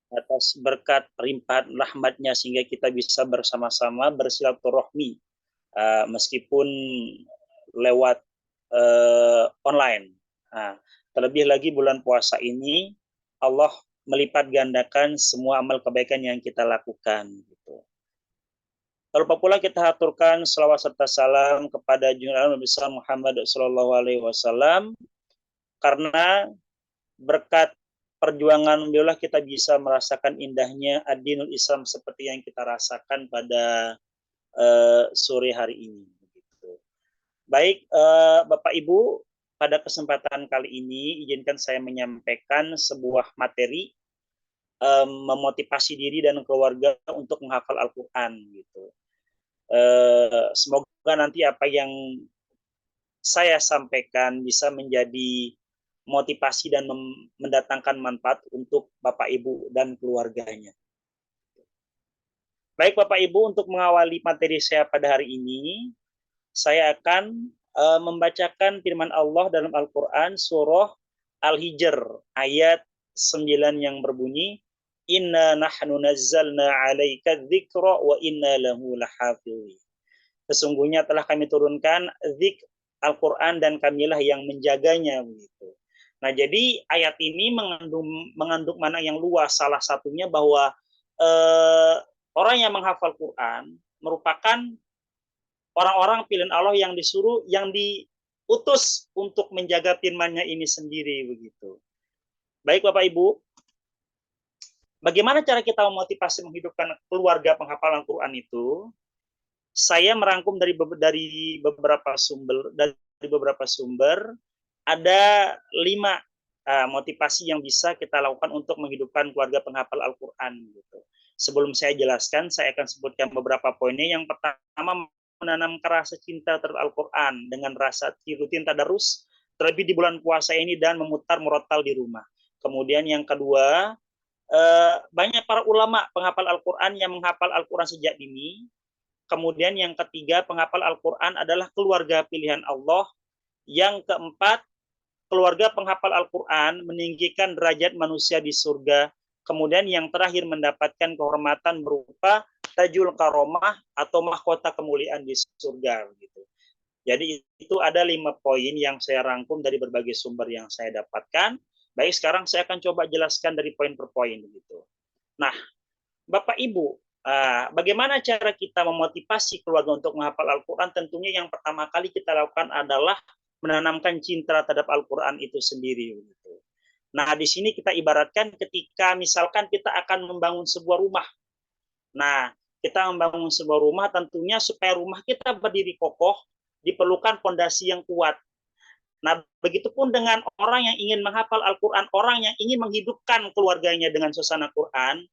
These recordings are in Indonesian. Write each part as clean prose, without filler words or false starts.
atas berkat limpahan rahmatnya sehingga kita bisa bersama-sama bersilaturahmi meskipun lewat online. Nah, terlebih lagi bulan puasa ini Allah melipat gandakan semua amal kebaikan yang kita lakukan. Gitu. Lalu pula kita haturkan selawat serta salam kepada junjungan Nabi besar Muhammad Sallallahu Alaihi Wasallam karena berkat perjuangan beliau kita bisa merasakan indahnya ad-dinul Islam seperti yang kita rasakan pada sore hari ini. Baik, Bapak Ibu, pada kesempatan kali ini izinkan saya menyampaikan sebuah materi memotivasi diri dan keluarga untuk menghafal Al-Quran. Gitu. Semoga nanti apa yang saya sampaikan bisa menjadi motivasi dan mendatangkan manfaat untuk Bapak Ibu dan keluarganya. Baik Bapak Ibu, untuk mengawali materi saya pada hari ini, saya akan membacakan firman Allah dalam Al-Quran surah Al-Hijr ayat 9 yang berbunyi, Inna nahnu nazzalna alaika dzikra wa inna lahu lahafizin. Sesungguhnya telah kami turunkan Al-Quran dan kamilah yang menjaganya. Begitu. Nah, jadi ayat ini mengandung makna yang luas. Salah satunya bahwa orang yang menghafal Quran merupakan orang-orang pilihan Allah yang disuruh, yang diutus untuk menjaga firman-Nya ini sendiri. Begitu. Baik Bapak Ibu, bagaimana cara kita memotivasi menghidupkan keluarga penghafalan Quran itu? Saya merangkum dari beberapa sumber ada 5 motivasi yang bisa kita lakukan untuk menghidupkan keluarga penghafal Al-Quran. Gitu. Sebelum saya jelaskan, saya akan sebutkan beberapa poinnya. Yang pertama, menanamkan rasa cinta terhadap Al-Quran dengan rasa rutin tadarus, terlebih di bulan puasa ini, dan memutar murotal di rumah. Kemudian yang kedua, banyak para ulama penghafal Al-Quran yang menghafal Al-Quran sejak dini. Kemudian yang ketiga, penghafal Al-Quran adalah keluarga pilihan Allah. Yang keempat, keluarga penghafal Al-Quran meninggikan derajat manusia di surga. Kemudian yang terakhir, mendapatkan kehormatan berupa tajul karomah atau mahkota kemuliaan di surga. Gitu. Jadi itu ada 5 poin yang saya rangkum dari berbagai sumber yang saya dapatkan. Baik, sekarang saya akan coba jelaskan dari poin per poin. Gitu. Nah, Bapak Ibu, bagaimana cara kita memotivasi keluarga untuk menghafal Al-Quran? Tentunya yang pertama kali kita lakukan adalah menanamkan cinta terhadap Al-Quran itu sendiri. Nah, di sini kita ibaratkan ketika misalkan kita akan membangun sebuah rumah. Nah, kita membangun sebuah rumah tentunya supaya rumah kita berdiri kokoh, diperlukan fondasi yang kuat. Nah, begitupun dengan orang yang ingin menghafal Al-Quran, orang yang ingin menghidupkan keluarganya dengan suasana Quran,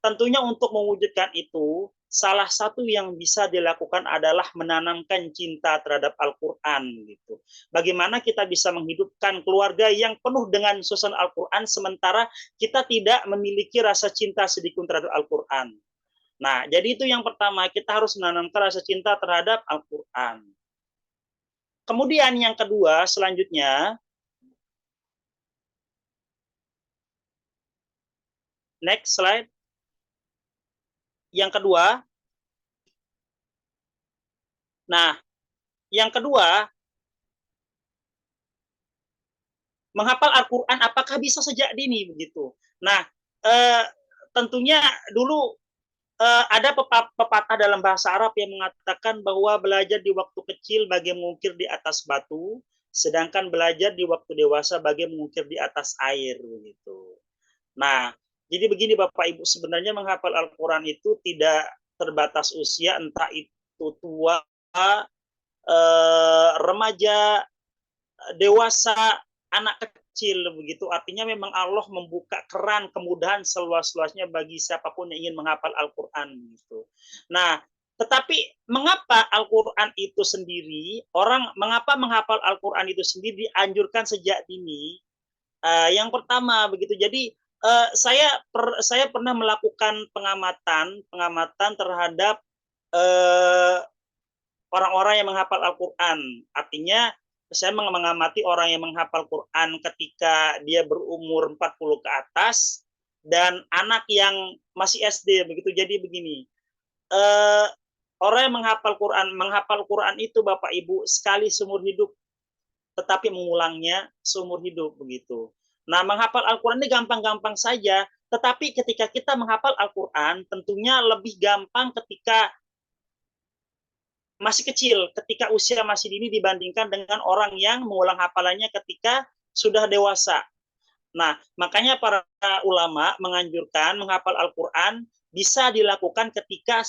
tentunya untuk mewujudkan itu, salah satu yang bisa dilakukan adalah menanamkan cinta terhadap Al-Quran. Gitu. Bagaimana kita bisa menghidupkan keluarga yang penuh dengan suasana Al-Quran, sementara kita tidak memiliki rasa cinta sedikit terhadap Al-Quran. Nah, jadi itu yang pertama, kita harus menanamkan rasa cinta terhadap Al-Quran. Kemudian yang kedua, selanjutnya, next slide. Yang kedua, menghafal Al-Quran apakah bisa sejak dini begitu? Nah, tentunya dulu ada pepatah dalam bahasa Arab yang mengatakan bahwa belajar di waktu kecil bagai mengukir di atas batu, sedangkan belajar di waktu dewasa bagai mengukir di atas air begitu. Nah, jadi begini Bapak Ibu, sebenarnya menghafal Al-Quran itu tidak terbatas usia, entah itu tua, remaja, dewasa, anak kecil begitu. Artinya memang Allah membuka keran kemudahan seluas-luasnya bagi siapapun yang ingin menghafal Al-Quran gitu. Nah, tetapi mengapa Al-Quran itu sendiri, mengapa menghafal Al-Quran itu sendiri dianjurkan sejak dini? Yang pertama begitu. Jadi saya pernah melakukan pengamatan terhadap orang-orang yang menghafal Al-Quran. Artinya saya mengamati orang yang menghafal Quran ketika dia berumur 40 ke atas dan anak yang masih SD begitu. Jadi begini, eh, orang yang menghafal Quran itu Bapak Ibu sekali seumur hidup, tetapi mengulangnya seumur hidup begitu. Nah, menghafal Al-Quran ini gampang-gampang saja, tetapi ketika kita menghafal Al-Quran, tentunya lebih gampang ketika masih kecil, ketika usia masih dini dibandingkan dengan orang yang mengulang hafalannya ketika sudah dewasa. Nah, makanya para ulama menganjurkan menghafal Al-Quran bisa dilakukan ketika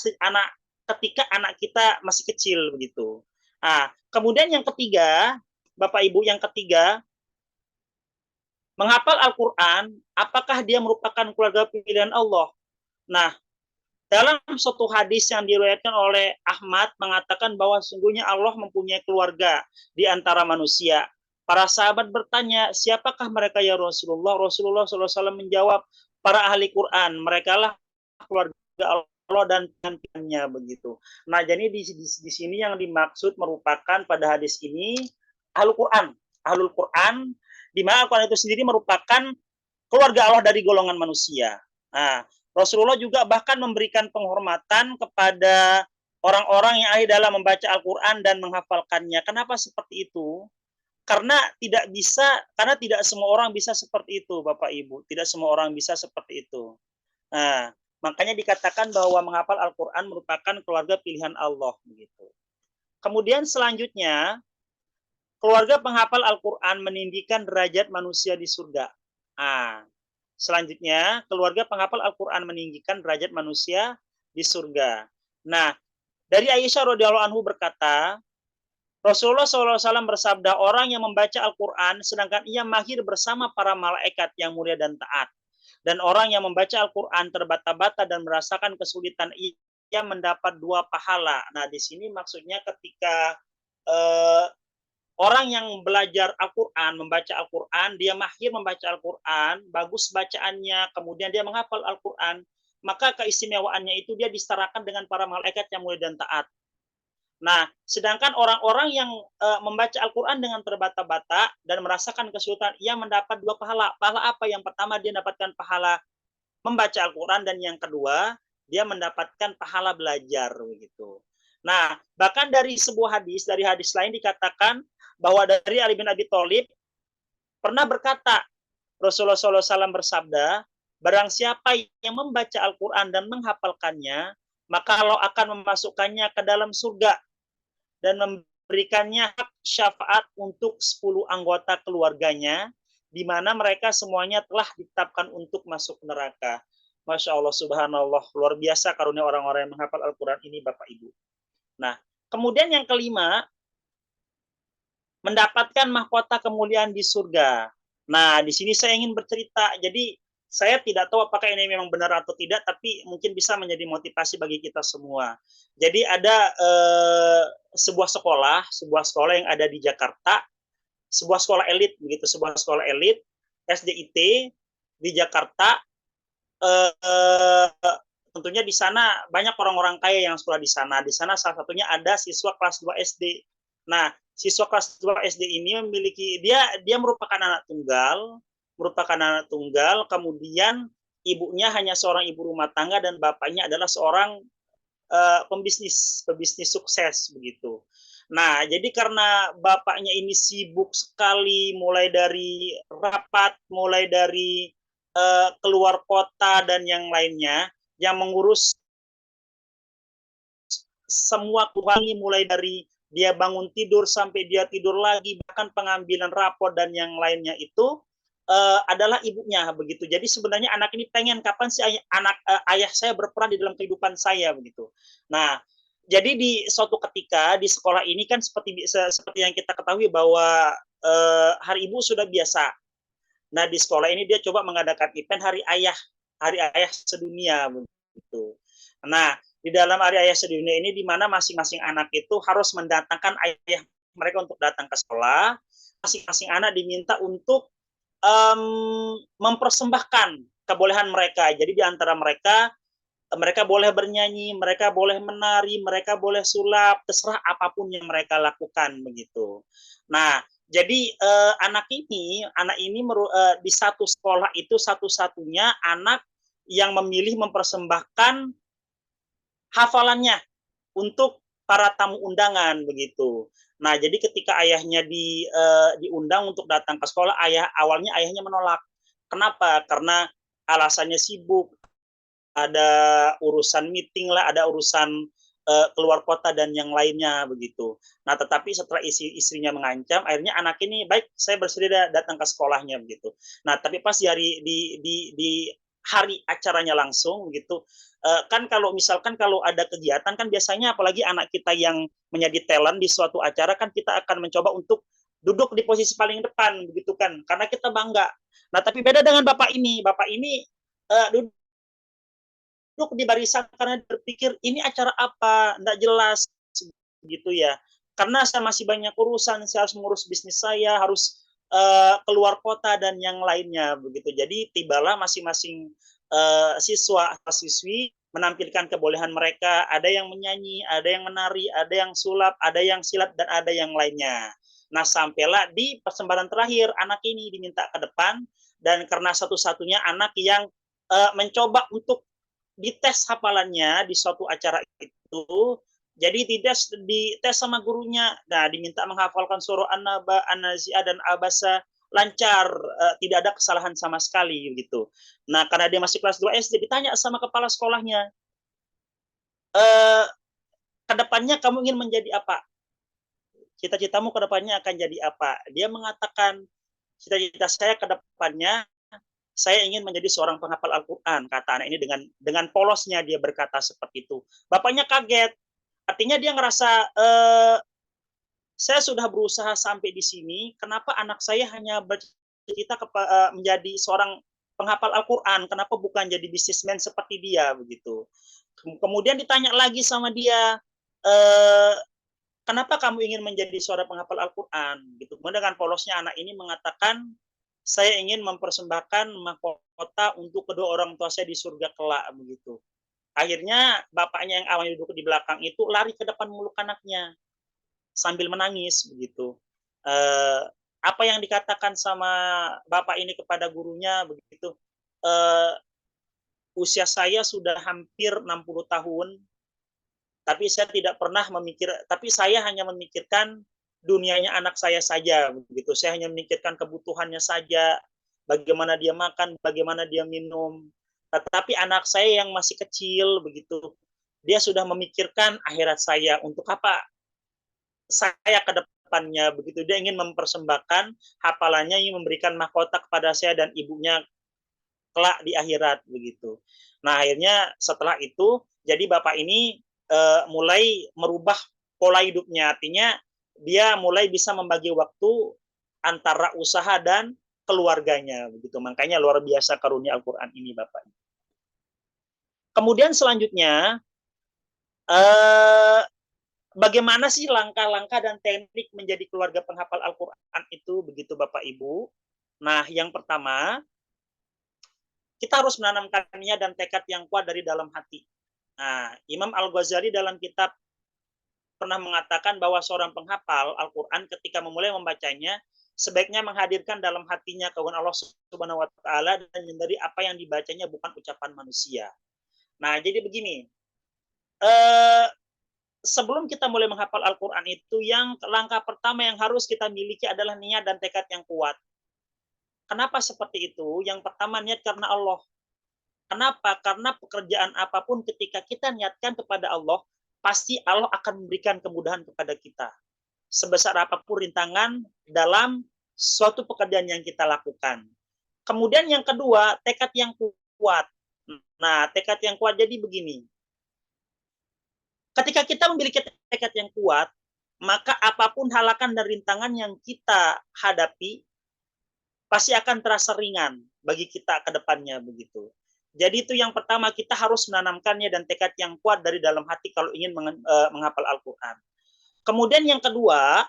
anak kita masih kecil begitu. Nah, kemudian yang ketiga, Bapak Ibu, yang ketiga, menghafal Al-Quran, apakah dia merupakan keluarga pilihan Allah? Nah, dalam suatu hadis yang diriwayatkan oleh Ahmad mengatakan bahwa sungguhnya Allah mempunyai keluarga di antara manusia. Para sahabat bertanya, siapakah mereka ya Rasulullah? Rasulullah SAW menjawab, para ahli Quran, mereka lah keluarga Allah dan Tuhannya begitu. Nah, jadi di sini yang dimaksud merupakan pada hadis ini ahlul Quran, ahlul Quran, di mana Al-Quran itu sendiri merupakan keluarga Allah dari golongan manusia. Nah, Rasulullah juga bahkan memberikan penghormatan kepada orang-orang yang ahli dalam membaca Al-Quran dan menghafalkannya. Kenapa seperti itu? Karena tidak semua orang bisa seperti itu, Bapak Ibu. Tidak semua orang bisa seperti itu. Nah, makanya dikatakan bahwa menghafal Al-Quran merupakan keluarga pilihan Allah. Begitu. Kemudian selanjutnya, keluarga penghafal Al-Quran meninggikan derajat manusia di surga. Nah, selanjutnya, keluarga penghafal Al-Quran meninggikan derajat manusia di surga. Nah, dari Aisyah radhiyallahu anhu berkata, Rasulullah SAW bersabda, orang yang membaca Al-Quran sedangkan ia mahir bersama para malaikat yang mulia dan taat. Dan orang yang membaca Al-Quran terbata-bata dan merasakan kesulitan, ia mendapat 2 pahala. Nah, di sini maksudnya ketika orang yang belajar Al-Quran, membaca Al-Quran, dia mahir membaca Al-Quran, bagus bacaannya, kemudian dia menghafal Al-Quran, maka keistimewaannya itu dia disetarakan dengan para malaikat yang mulia dan taat. Nah, sedangkan orang-orang yang membaca Al-Quran dengan terbata-bata dan merasakan kesulitan, ia mendapat 2 pahala. Pahala apa? Yang pertama, dia mendapatkan pahala membaca Al-Quran, dan yang kedua, dia mendapatkan pahala belajar. Begitu. Nah, bahkan dari hadis lain dikatakan bahwa dari Ali bin Abi Thalib pernah berkata, Rasulullah SAW bersabda, barang siapa yang membaca Al-Quran dan menghafalkannya, maka Allah akan memasukkannya ke dalam surga dan memberikannya hak syafaat untuk 10 anggota keluarganya, di mana mereka semuanya telah ditetapkan untuk masuk neraka. Masya Allah, subhanallah, luar biasa karunia orang-orang yang menghafal Al-Quran ini, Bapak Ibu. Nah, kemudian yang kelima, mendapatkan mahkota kemuliaan di surga. Nah, di sini saya ingin bercerita. Jadi, saya tidak tahu apakah ini memang benar atau tidak, tapi mungkin bisa menjadi motivasi bagi kita semua. Jadi ada sebuah sekolah yang ada di Jakarta, sebuah sekolah elit begitu, sebuah sekolah elit SDIT di Jakarta. Tentunya di sana banyak orang-orang kaya yang sekolah di sana. Di sana salah satunya ada siswa kelas 2 SD. Nah, siswa kelas 2 SD ini dia merupakan anak tunggal, kemudian ibunya hanya seorang ibu rumah tangga dan bapaknya adalah seorang pembisnis sukses begitu. Nah, jadi karena bapaknya ini sibuk sekali, mulai dari rapat, mulai dari keluar kota dan yang lainnya, yang mengurus semua keluarga, mulai dari dia bangun tidur sampai dia tidur lagi, bahkan pengambilan rapor dan yang lainnya itu adalah ibunya begitu. Jadi sebenarnya anak ini pengen kapan sih ayah saya berperan di dalam kehidupan saya begitu. Nah, jadi di suatu ketika di sekolah ini kan seperti yang kita ketahui bahwa Hari Ibu sudah biasa. Nah, di sekolah ini dia coba mengadakan event Hari Ayah sedunia begitu. Nah, di dalam Hari Ayah sedunia ini di mana masing-masing anak itu harus mendatangkan ayah mereka untuk datang ke sekolah. Masing-masing anak diminta untuk mempersembahkan kebolehan mereka. Jadi di antara mereka boleh bernyanyi, mereka boleh menari, mereka boleh sulap, terserah apapun yang mereka lakukan begitu. Nah, Jadi anak ini di satu sekolah itu satu-satunya anak yang memilih mempersembahkan hafalannya untuk para tamu undangan begitu. Nah, jadi ketika ayahnya diundang untuk datang ke sekolah, awalnya ayahnya menolak. Kenapa? Karena alasannya sibuk, ada urusan meeting lah, ada urusan keluar kota dan yang lainnya begitu. Nah, tetapi setelah istrinya mengancam, akhirnya anak ini baik, saya bersedia datang ke sekolahnya begitu. Nah, tapi pas di hari acaranya langsung gitu, kan kalau misalkan kalau ada kegiatan kan biasanya apalagi anak kita yang menjadi talent di suatu acara kan kita akan mencoba untuk duduk di posisi paling depan begitu kan, karena kita bangga. Nah, tapi beda dengan bapak ini duduk di barisan karena berpikir ini acara apa, enggak jelas gitu ya. Karena saya masih banyak urusan, saya harus mengurus bisnis saya, harus keluar kota dan yang lainnya begitu. Jadi tibalah masing-masing siswa atau siswi menampilkan kebolehan mereka, ada yang menyanyi, ada yang menari, ada yang sulap, ada yang silat dan ada yang lainnya. Nah, sampailah di persembahan terakhir anak ini diminta ke depan dan karena satu-satunya anak yang mencoba untuk dites hafalannya di suatu acara itu. Jadi dites sama gurunya. Nah, diminta menghafalkan surah An-Naba, An-Nazi'ah dan Abasa lancar, tidak ada kesalahan sama sekali gitu. Nah, karena dia masih kelas 2 SD, ditanya sama kepala sekolahnya, kedepannya kamu ingin menjadi apa? Cita-citamu kedepannya akan jadi apa? Dia mengatakan, cita-cita saya kedepannya saya ingin menjadi seorang penghafal Al-Quran, kata anak ini dengan polosnya dia berkata seperti itu. Bapaknya kaget, artinya dia ngerasa saya sudah berusaha sampai di sini, kenapa anak saya hanya bercita menjadi seorang penghafal Al-Quran, kenapa bukan jadi bisnismen seperti dia begitu. Kemudian ditanya lagi sama dia, eh, kenapa kamu ingin menjadi seorang penghafal Al-Quran? Gitu. Kemudian dengan polosnya anak ini mengatakan, saya ingin mempersembahkan mahkota untuk kedua orang tua saya di surga kelak begitu. Akhirnya bapaknya yang awalnya duduk di belakang itu lari ke depan meluk anaknya sambil menangis begitu. Eh, apa yang dikatakan sama bapak ini kepada gurunya begitu? Eh, Usia saya sudah hampir 60 tahun, tapi saya tidak pernah tapi saya hanya memikirkan dunianya anak saya saja begitu. Saya hanya memikirkan kebutuhannya saja, bagaimana dia makan, bagaimana dia minum. Tetapi anak saya yang masih kecil begitu, dia sudah memikirkan akhirat saya, untuk apa saya ke depannya begitu. Dia ingin mempersembahkan hafalannya, ingin memberikan mahkota kepada saya dan ibunya kelak di akhirat begitu. Nah, akhirnya setelah itu jadi bapak ini mulai merubah pola hidupnya, artinya dia mulai bisa membagi waktu antara usaha dan keluarganya begitu. Makanya luar biasa karunia Al-Qur'an ini Bapak. Kemudian selanjutnya bagaimana sih langkah-langkah dan teknik menjadi keluarga penghafal Al-Qur'an itu begitu Bapak Ibu. Nah, yang pertama, kita harus menanamkan niat dan tekad yang kuat dari dalam hati. Nah, Imam Al-Ghazali dalam kitab pernah mengatakan bahwa seorang penghafal Al-Quran ketika memulai membacanya, sebaiknya menghadirkan dalam hatinya kehendak Allah Subhanahu wa taala dan menyadari apa yang dibacanya bukan ucapan manusia. Nah, jadi begini, sebelum kita mulai menghafal Al-Quran itu, yang langkah pertama yang harus kita miliki adalah niat dan tekad yang kuat. Kenapa seperti itu? Yang pertama, niat karena Allah. Kenapa? Karena pekerjaan apapun ketika kita niatkan kepada Allah, pasti Allah akan memberikan kemudahan kepada kita. Sebesar apapun rintangan dalam suatu pekerjaan yang kita lakukan. Kemudian yang kedua, tekad yang kuat. Nah, tekad yang kuat jadi begini. Ketika kita memiliki tekad yang kuat, maka apapun halakan dan rintangan yang kita hadapi, pasti akan terasa ringan bagi kita ke depannya begitu. Jadi itu yang pertama, kita harus menanamkannya dan tekad yang kuat dari dalam hati kalau ingin menghafal Al-Quran. Kemudian yang kedua,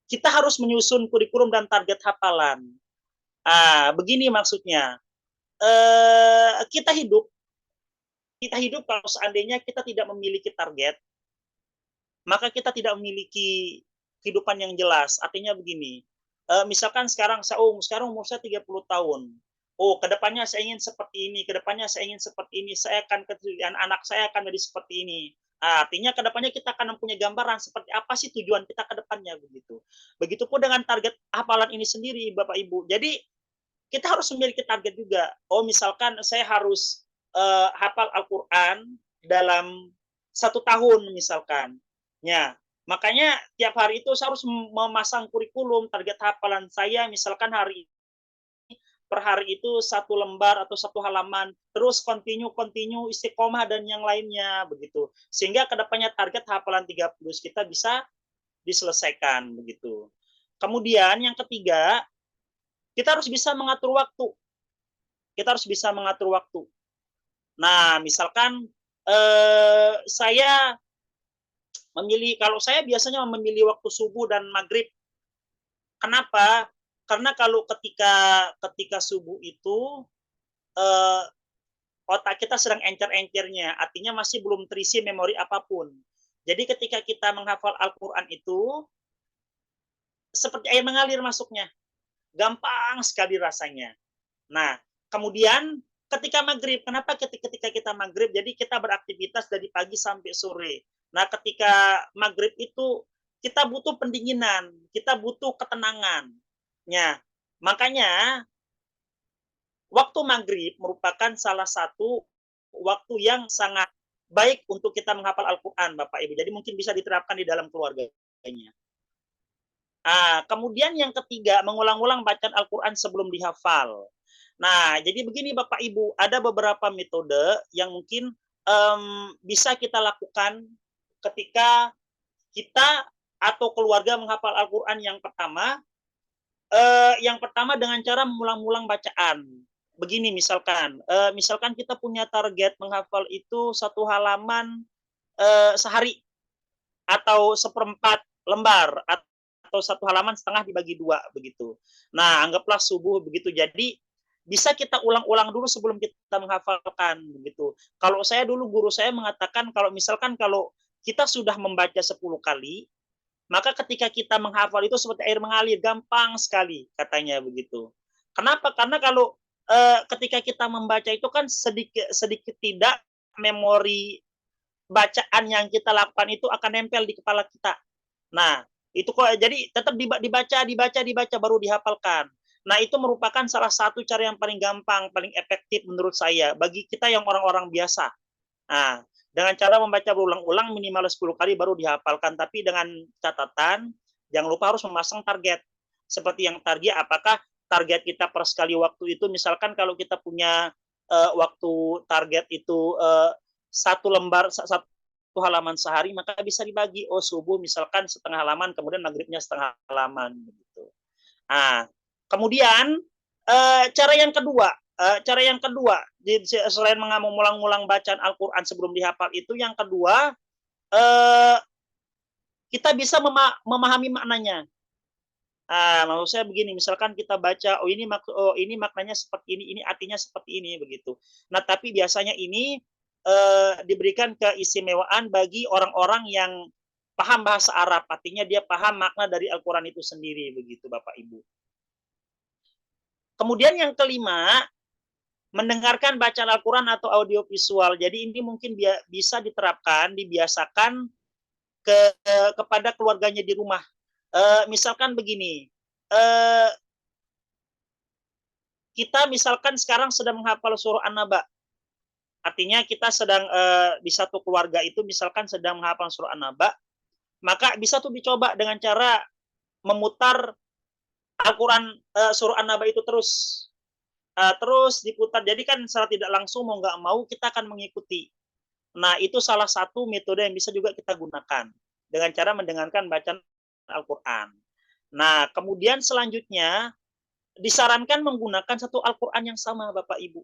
kita harus menyusun kurikulum dan target hafalan. Begini maksudnya, kita hidup kalau seandainya kita tidak memiliki target, maka kita tidak memiliki kehidupan yang jelas. Artinya begini, misalkan sekarang umur saya 30 tahun. Oh, kedepannya saya ingin seperti ini, kedepannya saya ingin seperti ini, saya akan anak saya akan jadi seperti ini. Artinya kedepannya kita akan mempunyai gambaran seperti apa sih tujuan kita ke depannya begitu. Begitupun dengan target hafalan ini sendiri, Bapak Ibu. Jadi kita harus memiliki target juga. Oh, misalkan saya harus hafal Al-Quran dalam 1 tahun misalkan. Ya, makanya tiap hari itu saya harus memasang kurikulum target hafalan saya. Misalkan hari per hari itu 1 lembar atau 1 halaman, terus continue istiqomah dan yang lainnya begitu. Sehingga kedepannya target hafalan 30 kita bisa diselesaikan begitu. Kemudian yang ketiga, kita harus bisa mengatur waktu. Kita harus bisa mengatur waktu. Nah, misalkan saya kalau saya biasanya memilih waktu subuh dan maghrib. Kenapa? Karena kalau ketika subuh itu otak kita sedang encer-encernya, artinya masih belum terisi memori apapun. Jadi ketika kita menghafal Al-Quran itu seperti air mengalir masuknya, gampang sekali rasanya. Nah, kemudian ketika maghrib, kenapa ketika kita maghrib, jadi kita beraktivitas dari pagi sampai sore. Nah, ketika maghrib itu kita butuh pendinginan, kita butuh ketenangan. Ya, makanya waktu maghrib merupakan salah satu waktu yang sangat baik untuk kita menghafal Al-Quran, Bapak Ibu. Jadi mungkin bisa diterapkan di dalam keluarganya. Kemudian yang ketiga, mengulang-ulang bacaan Al-Quran sebelum dihafal. Nah, jadi begini Bapak Ibu, ada beberapa metode yang mungkin bisa kita lakukan ketika kita atau keluarga menghafal Al-Quran. Yang pertama dengan cara mengulang-ulang bacaan. Begini misalkan kita punya target menghafal itu 1 halaman sehari atau 1/4 lembar atau 1 halaman setengah dibagi 2 begitu. Nah, anggaplah subuh begitu. Jadi bisa kita ulang-ulang dulu sebelum kita menghafalkan begitu. Kalau saya dulu guru saya mengatakan kalau kita sudah membaca 10 kali, maka ketika kita menghafal itu seperti air mengalir, gampang sekali katanya begitu. Kenapa? Karena kalau ketika kita membaca itu kan sedikit tidak memori bacaan yang kita lakukan itu akan nempel di kepala kita. Nah, itu kok jadi tetap dibaca baru dihafalkan. Nah, itu merupakan salah satu cara yang paling gampang, paling efektif menurut saya bagi kita yang orang-orang biasa. Nah, dengan cara membaca berulang-ulang minimal 10 kali baru dihafalkan, tapi dengan catatan jangan lupa harus memasang target. Seperti yang target, apakah target kita per sekali waktu itu, misalkan kalau kita punya waktu target itu 1 halaman sehari, maka bisa dibagi. Oh, subuh misalkan setengah halaman, kemudian maghribnya setengah halaman. Begitu. Nah, kemudian cara yang kedua, selain mengulang-ulang bacaan Al-Quran sebelum dihafal itu, yang kedua kita bisa memahami maknanya. Maksud saya begini, misalkan kita baca, ini maknanya seperti ini artinya seperti ini begitu. Nah, tapi biasanya ini diberikan keistimewaan bagi orang-orang yang paham bahasa Arab, artinya dia paham makna dari Al-Quran itu sendiri begitu, Bapak Ibu. Kemudian yang kelima, mendengarkan bacaan Al-Quran atau audio visual. Jadi ini mungkin bisa dibiasakan kepada keluarganya di rumah. Misalkan begini, kita misalkan sekarang sedang menghafal surah An-Naba. Artinya kita sedang di satu keluarga itu misalkan sedang menghafal surah An-Naba, maka bisa tuh dicoba dengan cara memutar Al-Quran surah An-Naba itu terus diputar. Jadi kan secara tidak langsung mau nggak mau kita akan mengikuti. Nah, itu salah satu metode yang bisa juga kita gunakan dengan cara mendengarkan bacaan Al-Quran. Nah, kemudian selanjutnya disarankan menggunakan satu Al-Quran yang sama, Bapak Ibu.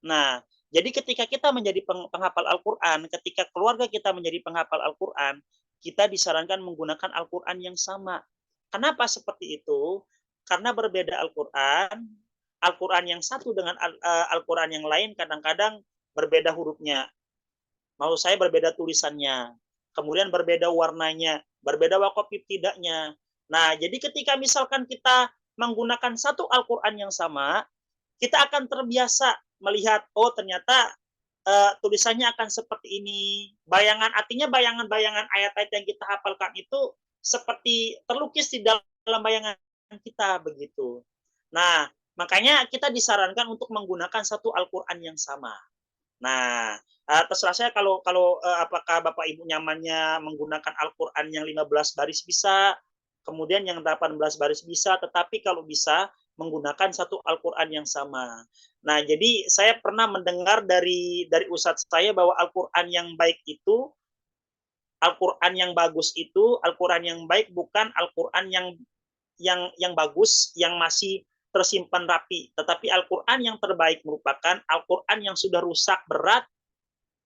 Nah, jadi ketika kita menjadi penghafal Al-Quran, ketika keluarga kita menjadi penghafal Al-Quran, kita disarankan menggunakan Al-Quran yang sama. Kenapa seperti itu? Karena berbeda Al-Quran yang satu dengan Al-Quran yang lain kadang-kadang berbeda hurufnya. Maksud saya berbeda tulisannya. Kemudian berbeda warnanya, berbeda wakaf ibtida'nya. Nah, jadi ketika misalkan kita menggunakan satu Al-Quran yang sama, kita akan terbiasa melihat, oh ternyata tulisannya akan seperti ini. Artinya bayangan-bayangan ayat-ayat yang kita hafalkan itu seperti terlukis di dalam bayangan kita begitu. Nah, makanya kita disarankan untuk menggunakan satu Al-Quran yang sama. Nah, terserah saya kalau apakah Bapak Ibu nyamannya menggunakan Al-Quran yang 15 baris bisa, kemudian yang 18 baris bisa, tetapi kalau bisa menggunakan satu Al-Quran yang sama. Nah, jadi saya pernah mendengar dari ustadz saya bahwa Al-Quran yang baik itu, Al-Quran yang bagus itu, Al-Quran yang baik bukan Al-Quran yang bagus, yang masih tersimpan rapi. Tetapi Al-Quran yang terbaik merupakan Al-Quran yang sudah rusak berat,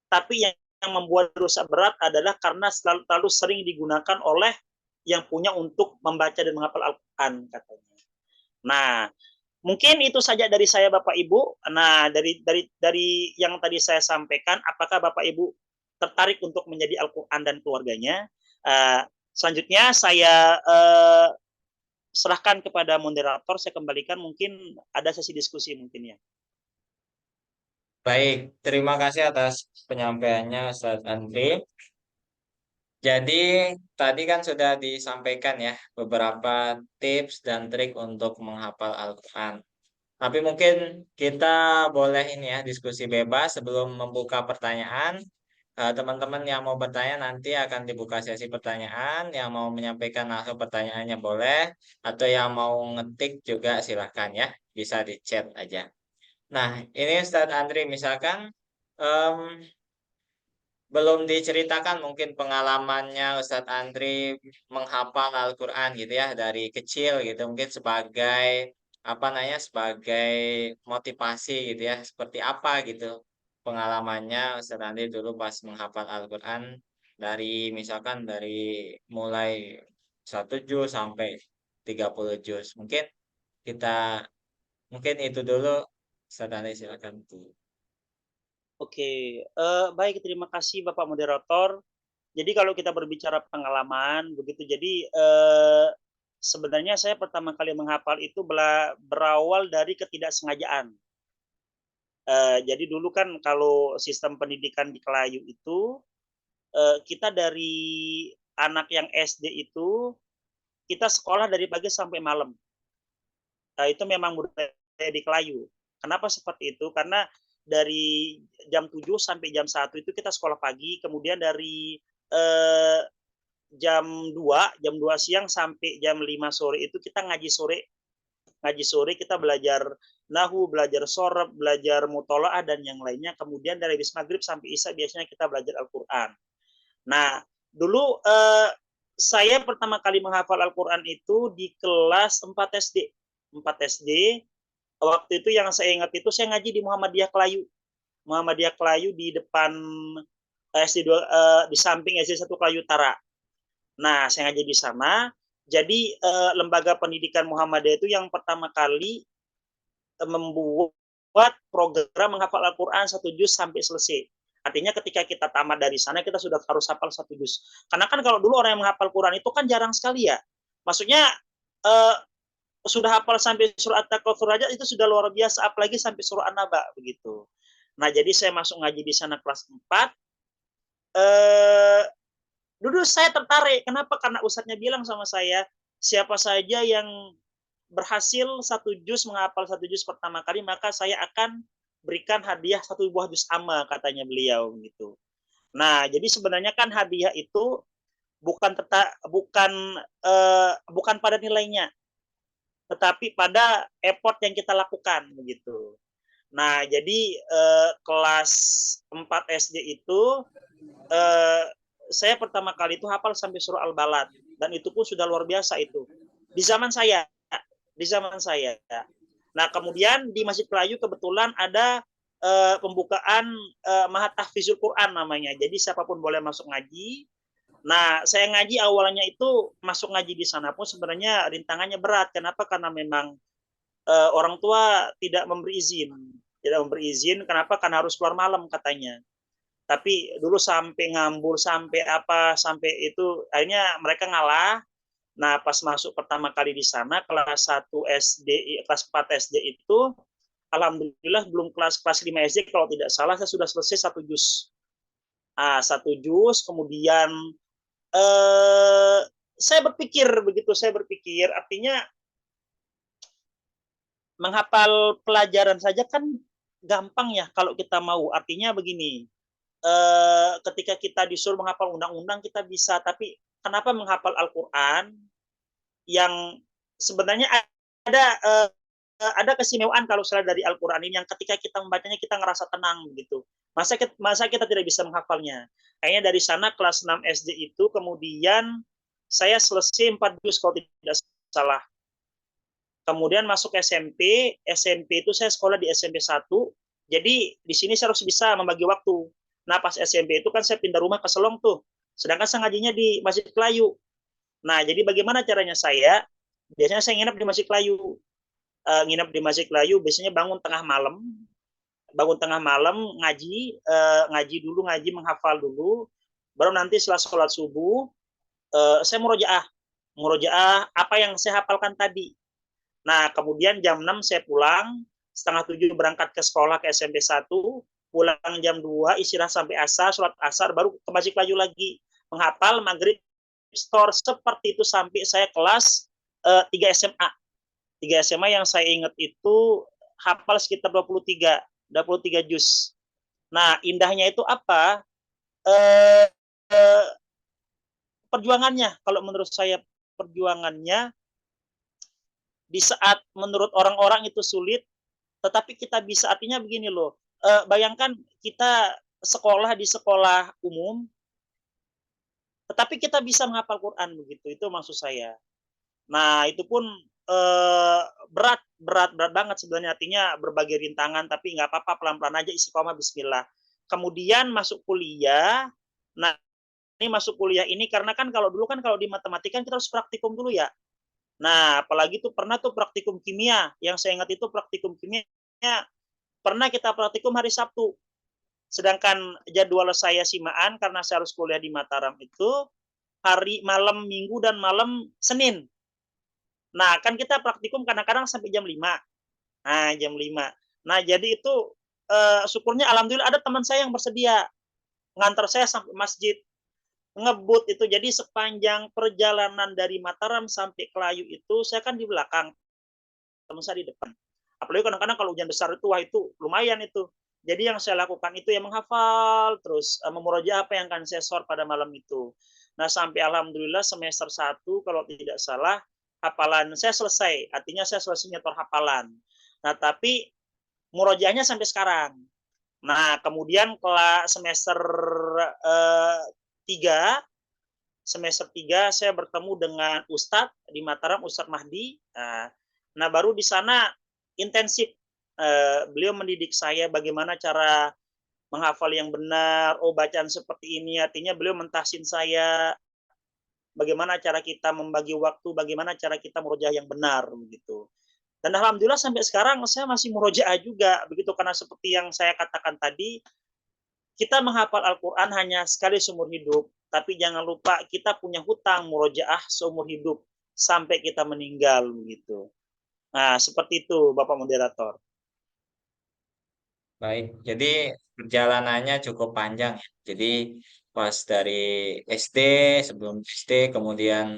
tapi yang membuat rusak berat adalah karena terlalu sering digunakan oleh yang punya untuk membaca dan menghafal Al-Quran, katanya. Nah, mungkin itu saja dari saya Bapak Ibu. Nah, dari yang tadi saya sampaikan, apakah Bapak Ibu tertarik untuk menjadi Al-Quran dan keluarganya? Selanjutnya saya serahkan kepada moderator, saya kembalikan, mungkin ada sesi diskusi mungkin ya. Baik, terima kasih atas penyampaiannya Ustaz Andri. Jadi tadi kan sudah disampaikan ya beberapa tips dan trik untuk menghafal Al-Quran. Tapi mungkin kita boleh ini ya diskusi bebas sebelum membuka pertanyaan. Teman-teman yang mau bertanya nanti akan dibuka sesi pertanyaan. Yang mau menyampaikan langsung pertanyaannya boleh, atau yang mau ngetik juga silahkan ya, bisa di chat aja. Nah, ini Ustadz Andri misalkan em, belum diceritakan mungkin pengalamannya Ustadz Andri menghafal Al-Quran gitu ya dari kecil gitu, mungkin sebagai apa namanya, sebagai motivasi gitu ya, seperti apa gitu pengalamannya Ustadz Andri dulu pas menghafal Al-Quran, dari misalkan dari mulai 1 juz sampai 30 juz. Mungkin kita, mungkin itu dulu Ustadz Andri, silakan. Oke, baik, terima kasih Bapak moderator. Jadi kalau kita berbicara pengalaman begitu, jadi sebenarnya saya pertama kali menghafal itu berawal dari ketidaksengajaan. Jadi dulu kan kalau sistem pendidikan di Kelayu itu, kita dari anak yang SD itu, kita sekolah dari pagi sampai malam. Itu memang budaya di Kelayu. Kenapa seperti itu? Karena dari jam 7 sampai jam 1 itu kita sekolah pagi, kemudian dari eh, jam 2 siang sampai jam 5 sore itu kita ngaji sore. Ngaji sore kita belajar nahu, belajar sorab, belajar mutolaah dan yang lainnya. Kemudian dari habis maghrib sampai isya biasanya kita belajar Al-Quran. Nah, dulu saya pertama kali menghafal Al-Quran itu di kelas 4 SD. 4 SD, waktu itu yang saya ingat itu saya ngaji di Muhammadiyah Kelayu. Muhammadiyah Kelayu di depan SD 2, di samping SD 1 Kelayu Utara. Nah, saya ngaji di sana. Jadi lembaga pendidikan Muhammadiyah itu yang pertama kali membuat program menghafal Al-Quran 1 juz sampai selesai. Artinya ketika kita tamat dari sana, kita sudah harus hafal 1 juz. Karena kan kalau dulu orang yang menghafal Quran itu kan jarang sekali ya. Maksudnya eh, sudah hafal sampai surah At-Takatsur aja itu sudah luar biasa, apalagi sampai surah An-Naba begitu. Nah, jadi saya masuk ngaji di sana kelas 4. Dulu saya tertarik. Kenapa? Karena ustadznya bilang sama saya, siapa saja yang berhasil 1 juz, menghafal 1 juz pertama kali, maka saya akan berikan hadiah 1 buah juz amma, katanya beliau gitu. Nah, jadi sebenarnya kan hadiah itu bukan pada nilainya, tetapi pada effort yang kita lakukan begitu. Nah, jadi kelas 4 SD itu saya pertama kali itu hafal sampai surah Al-Balad, dan itu pun sudah luar biasa itu. Di zaman saya, di zaman saya. Nah, kemudian di Masjid Melayu kebetulan ada pembukaan Mahat Tahfizul Quran namanya. Jadi siapapun boleh masuk ngaji. Nah, saya ngaji awalnya itu masuk ngaji di sana pun sebenarnya rintangannya berat. Kenapa? Karena memang orang tua tidak memberi izin. Tidak memberi izin, kenapa? Karena harus keluar malam katanya. Tapi dulu sampai ngambur, sampai apa, sampai itu akhirnya mereka ngalah. Nah, pas masuk pertama kali di sana kelas 1 SD, kelas 4 SD itu alhamdulillah belum kelas 5 SD kalau tidak salah saya sudah selesai satu juz. Satu juz, kemudian eh, saya berpikir artinya menghafal pelajaran saja kan gampang ya kalau kita mau. Artinya begini, ketika kita disuruh menghafal undang-undang kita bisa, tapi kenapa menghafal Al-Quran yang sebenarnya ada ada keistimewaan kalau salah dari Al-Quran ini yang ketika kita membacanya kita ngerasa tenang begitu. Masa kita tidak bisa menghafalnya. Akhirnya dari sana kelas 6 SD itu kemudian saya selesai 4 juz kalau tidak salah. Kemudian masuk SMP, SMP itu saya sekolah di SMP 1. Jadi di sini saya harus bisa membagi waktu. Nah, pas SMP itu kan saya pindah rumah ke Selong tuh. Sedangkan saya ngajinya di Masjid Kelayu. Nah, jadi bagaimana caranya saya? Biasanya saya nginep di Masjid Kelayu. Nginep di Masjid Kelayu, biasanya bangun tengah malam ngaji dulu, ngaji menghafal dulu, baru nanti setelah sholat subuh saya murojaah apa yang saya hafalkan tadi. Nah, kemudian jam 6 saya pulang, setengah 7 berangkat ke sekolah ke SMP 1, pulang jam 2, istirahat sampai asar, sholat asar, baru ke Masjid Kelayu lagi, menghafal maghrib, store seperti itu sampai saya kelas 3 SMA. 3 SMA yang saya ingat itu hafal sekitar 23 juz. Nah, indahnya itu apa? Eh, eh, Perjuangannya, kalau menurut saya perjuangannya di saat menurut orang-orang itu sulit, tetapi kita bisa, artinya begini loh, bayangkan kita sekolah di sekolah umum, tetapi kita bisa menghafal Quran begitu, itu maksud saya. Nah, itu pun berat banget sebenarnya, artinya berbagai rintangan, tapi nggak apa-apa, pelan-pelan aja, istiqomah, bismillah. Kemudian masuk kuliah, nah ini masuk kuliah ini karena kan kalau dulu kan kalau di matematika kan kita harus praktikum dulu ya. Nah, apalagi tuh pernah tuh praktikum kimia, yang saya ingat itu praktikum kimia, pernah kita praktikum hari Sabtu. Sedangkan jadwal saya simaan karena saya harus kuliah di Mataram itu hari malam Minggu dan malam Senin. Nah, kan kita praktikum kadang-kadang sampai jam 5. Nah, jam 5. Nah, jadi itu syukurnya alhamdulillah ada teman saya yang bersedia ngantar saya sampai masjid, ngebut itu. Jadi sepanjang perjalanan dari Mataram sampai Kelayu itu saya kan di belakang, teman saya di depan. Apalagi kadang-kadang kalau hujan besar itu, wah itu lumayan itu. Jadi yang saya lakukan itu ya menghafal, terus memurojaah apa yang akan saya sor pada malam itu. Nah, sampai alhamdulillah semester 1 kalau tidak salah hafalan saya selesai. Artinya saya selesai nyetor hafalan. Nah, tapi murojaahnya sampai sekarang. Nah, kemudian kelas semester 3 semester 3 saya bertemu dengan Ustadz di Mataram, Ustadz Mahdi. Nah, baru di sana intensif. Beliau mendidik saya bagaimana cara menghafal yang benar. Oh, bacaan seperti ini. Artinya beliau mentahsin saya bagaimana cara kita membagi waktu, bagaimana cara kita murojaah yang benar begitu. Dan alhamdulillah sampai sekarang saya masih murojaah juga begitu, karena seperti yang saya katakan tadi, kita menghafal Al-Quran hanya sekali seumur hidup, tapi jangan lupa kita punya hutang murojaah seumur hidup sampai kita meninggal begitu. Nah, seperti itu Bapak Moderator. Baik, jadi perjalanannya cukup panjang ya. Jadi pas dari SD, sebelum SD, kemudian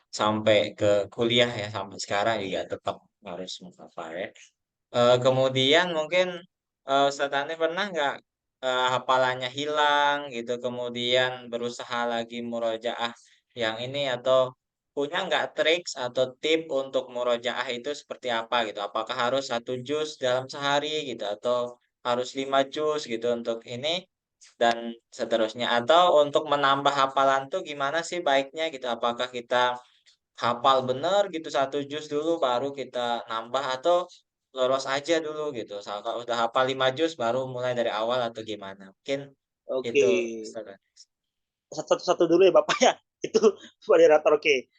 sampai ke kuliah ya, sampai sekarang juga tetap harus menghafal ya. Kemudian mungkin Ustadz Ani pernah nggak hafalannya hilang gitu, kemudian berusaha lagi murojaah yang ini, atau punya nggak triks atau tip untuk murojaah itu seperti apa gitu? Apakah harus satu juz dalam sehari gitu, atau harus 5 juz gitu untuk ini dan seterusnya? Atau untuk menambah hafalan tuh gimana sih baiknya gitu? Apakah kita hafal bener gitu satu juz dulu baru kita nambah, atau lolos aja dulu gitu. Kalau udah hafal 5 juz baru mulai dari awal atau gimana? Mungkin Oke, itu Ustaz. satu-satu dulu ya Bapak ya. Itu moderator. Oke.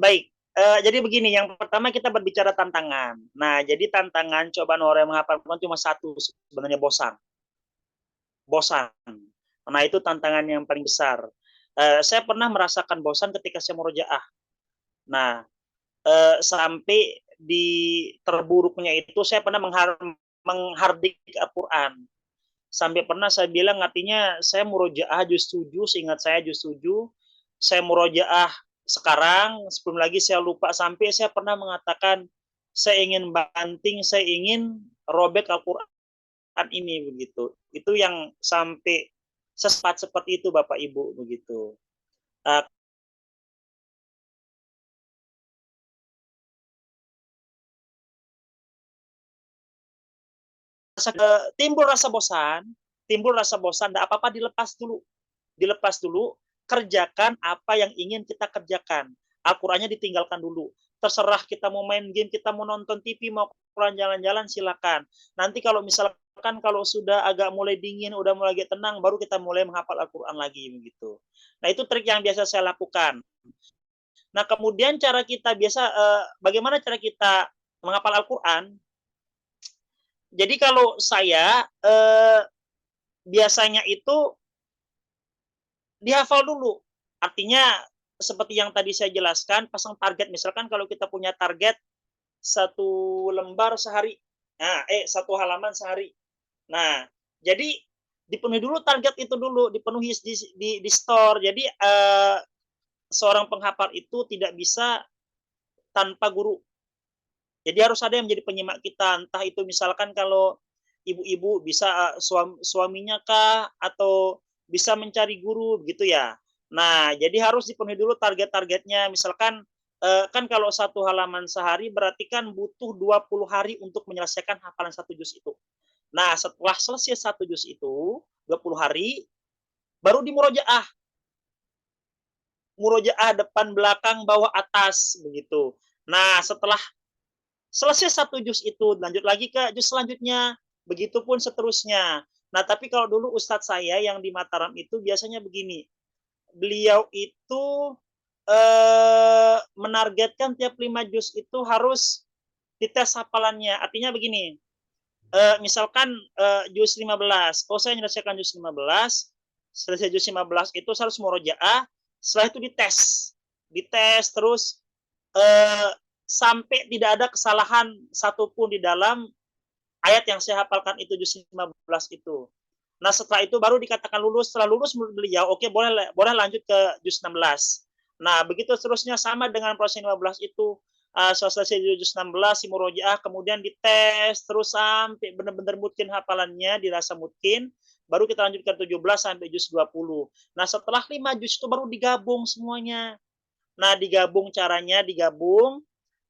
Baik. Jadi begini, yang pertama kita berbicara tantangan. Nah, jadi tantangan cobaan orang yang menghafal Quran cuma satu, sebenarnya bosan. bosan. Nah, itu tantangan yang paling besar. Saya pernah merasakan bosan ketika saya murojaah. Nah, sampai di terburuknya itu saya pernah menghardik Al-Quran. Sampai pernah saya bilang artinya saya murojaah juz 7, seingat saya juz 7. Saya murojaah sekarang, sebelum lagi saya lupa, sampai saya pernah mengatakan saya ingin banting, saya ingin robek Al-Quran ini begitu. Itu yang sampai sesempat seperti itu Bapak Ibu begitu. Uh, timbul rasa bosan, tidak apa-apa, dilepas dulu, kerjakan apa yang ingin kita kerjakan. Al-Qur'annya ditinggalkan dulu. Terserah kita mau main game, kita mau nonton TV, mau pulang jalan-jalan, silakan. Nanti kalau misalkan kalau sudah agak mulai dingin, udah mulai agak tenang, baru kita mulai menghafal Al-Qur'an lagi begitu. Nah, itu trik yang biasa saya lakukan. Nah, kemudian cara kita bagaimana cara kita menghafal Al-Qur'an? Jadi kalau saya biasanya itu dihafal dulu. Artinya seperti yang tadi saya jelaskan, pasang target. Misalkan kalau kita punya target satu lembar sehari, satu halaman sehari. Nah, jadi dipenuhi dulu target itu dulu, dipenuhi di store. Jadi seorang penghafal itu tidak bisa tanpa guru. Jadi harus ada yang menjadi penyimak kita. Entah itu misalkan kalau ibu-ibu bisa suaminya kah, atau bisa mencari guru begitu ya. Nah, jadi harus dipenuhi dulu target-targetnya. Misalkan kan kalau satu halaman sehari berarti kan butuh 20 hari untuk menyelesaikan hafalan satu juz itu. Nah, setelah selesai satu juz itu, 20 hari, baru dimurojaah. Murojaah depan, belakang, bawah, atas, begitu. Nah, setelah selesai satu juz itu, lanjut lagi ke juz selanjutnya, begitupun seterusnya. Nah, tapi kalau dulu Ustadz saya yang di Mataram itu biasanya begini, beliau itu menargetkan tiap 5 juz itu harus dites hafalannya. Artinya begini, misalkan juz 15, kalau saya menyelesaikan juz 15, selesai juz 15 itu harus murojaah, setelah itu dites terus sampai tidak ada kesalahan satupun di dalam ayat yang saya hafalkan itu juz 15 itu. Nah, setelah itu baru dikatakan lulus. Setelah lulus menurut beliau, oke, boleh lanjut ke juz 16. Nah, begitu seterusnya sama dengan proses 15 itu. Selesai juz 16 si murojaah, kemudian dites terus sampai benar-benar mungkin hafalannya dirasa mungkin, baru kita lanjutkan 17 sampai juz 20. Nah, setelah 5 juz itu baru digabung semuanya. Nah, digabung.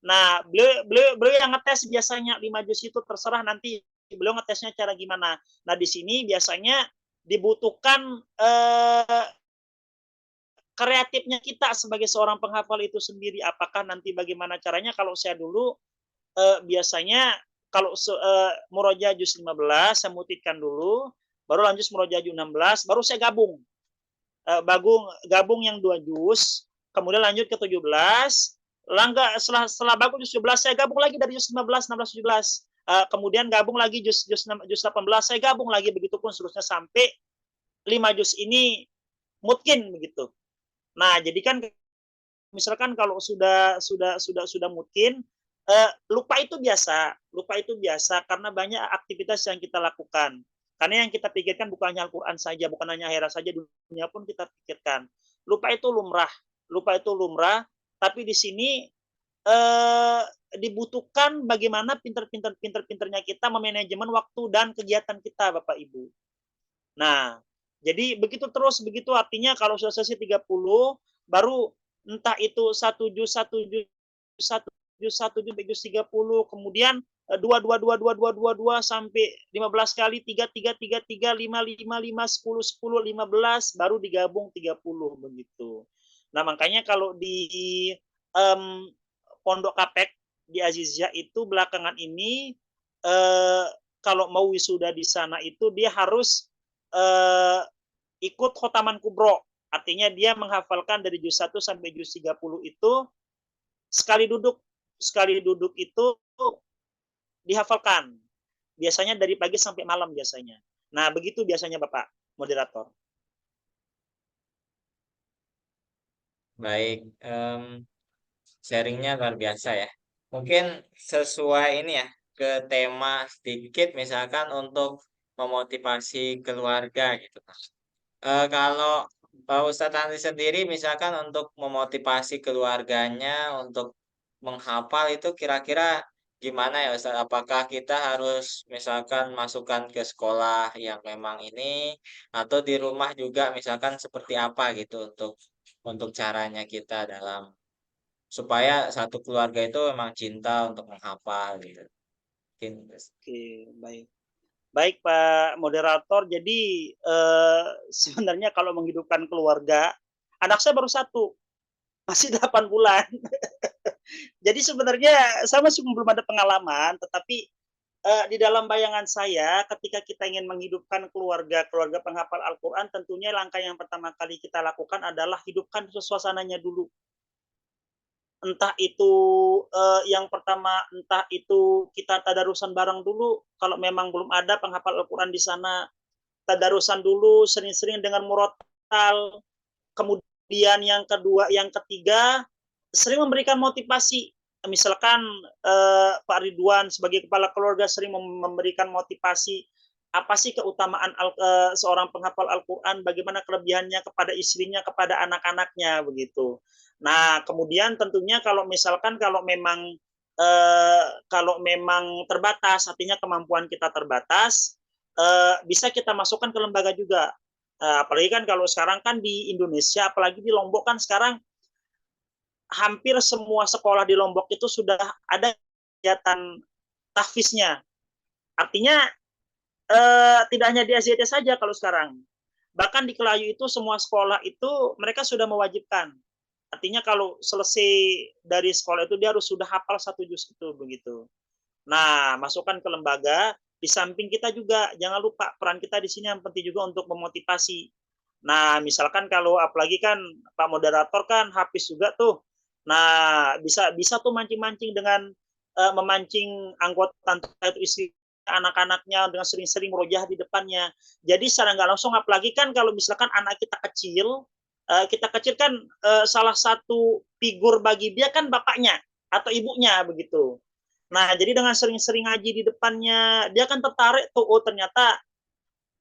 Nah, beliau yang ngetes biasanya 5 juz itu, terserah nanti beliau ngetesnya cara gimana. Nah, di sini biasanya dibutuhkan kreatifnya kita sebagai seorang penghafal itu sendiri. Apakah nanti bagaimana caranya? Kalau saya dulu biasanya kalau murojaah juz 15 saya mutitkan dulu, baru lanjut murojaah juz 16, baru saya gabung. Gabung yang 2 juz, kemudian lanjut ke 17, setelah bagus juz 17 saya gabung lagi dari juz 15, 16, 17. Kemudian gabung lagi juz 18, saya gabung lagi, begitupun seterusnya sampai 5 juz ini mungkin begitu. Nah, jadi kan misalkan kalau sudah mungkin lupa itu biasa karena banyak aktivitas yang kita lakukan. Karena yang kita pikirkan bukan hanya Al-Quran saja, bukan hanya akhirat saja, dunia pun kita pikirkan. Lupa itu lumrah, tapi di sini dibutuhkan bagaimana pinter-pinternya kita memanajemen waktu dan kegiatan kita, Bapak Ibu. Nah, jadi begitu terus, begitu artinya kalau sudah selesai 30, baru entah itu satu juz juz 30, kemudian 2 sampai 15 kali, 3 5 10 10 15, baru digabung 30 begitu. Nah, makanya kalau di Pondok Kapek di Azizia itu belakangan ini kalau mau wisuda di sana itu dia harus ikut khotaman kubro. Artinya dia menghafalkan dari juz 1 sampai juz 30 itu sekali duduk itu dihafalkan. Biasanya dari pagi sampai malam biasanya. Nah, begitu biasanya Bapak moderator. Baik, sharingnya luar biasa ya. Mungkin sesuai ini ya, ke tema sedikit misalkan untuk memotivasi keluarga gitu. Kalau Ustadz Andri sendiri misalkan untuk memotivasi keluarganya untuk menghafal itu kira-kira gimana ya Ustadz? Apakah kita harus misalkan masukkan ke sekolah yang memang ini atau di rumah juga misalkan seperti apa gitu untuk caranya kita dalam supaya satu keluarga itu memang cinta untuk menghafal gitu. Mungkin Oke, baik. Baik Pak moderator, jadi sebenarnya kalau menghidupkan keluarga, anak saya baru satu, masih 8 bulan. Jadi sebenarnya saya masih belum ada pengalaman, tetapi di dalam bayangan saya ketika kita ingin menghidupkan keluarga penghafal Al-Quran, tentunya langkah yang pertama kali kita lakukan adalah hidupkan suasananya dulu. Entah itu yang pertama, entah itu kita tadarusan bareng dulu, kalau memang belum ada penghafal Al-Quran di sana, tadarusan dulu sering-sering dengan murotal. Kemudian yang kedua, yang ketiga, sering memberikan motivasi. Misalkan Pak Ridwan sebagai kepala keluarga sering memberikan motivasi apa sih keutamaan seorang penghafal Al-Quran, bagaimana kelebihannya kepada istrinya, kepada anak-anaknya begitu. Nah, kemudian tentunya kalau memang terbatas, artinya kemampuan kita terbatas, bisa kita masukkan ke lembaga juga. Apalagi kan kalau sekarang kan di Indonesia, apalagi di Lombok kan sekarang hampir semua sekolah di Lombok itu sudah ada kegiatan tahfiznya. Artinya tidak hanya di SJT saja kalau sekarang. Bahkan di Kelayu itu semua sekolah itu mereka sudah mewajibkan. Artinya kalau selesai dari sekolah itu dia harus sudah hafal 1 juz itu begitu. Nah, masukkan ke lembaga, di samping kita juga jangan lupa peran kita di sini yang penting juga untuk memotivasi. Nah, misalkan kalau apalagi kan Pak moderator kan habis juga tuh. Nah, bisa bisa tuh mancing-mancing dengan memancing anggota itu istri anak-anaknya dengan sering-sering merojah di depannya. Jadi secara nggak langsung, apalagi kan kalau misalkan anak kita kecil kan salah satu figur bagi dia kan bapaknya atau ibunya begitu. Nah, jadi dengan sering-sering ngaji di depannya, dia kan tertarik tuh, oh ternyata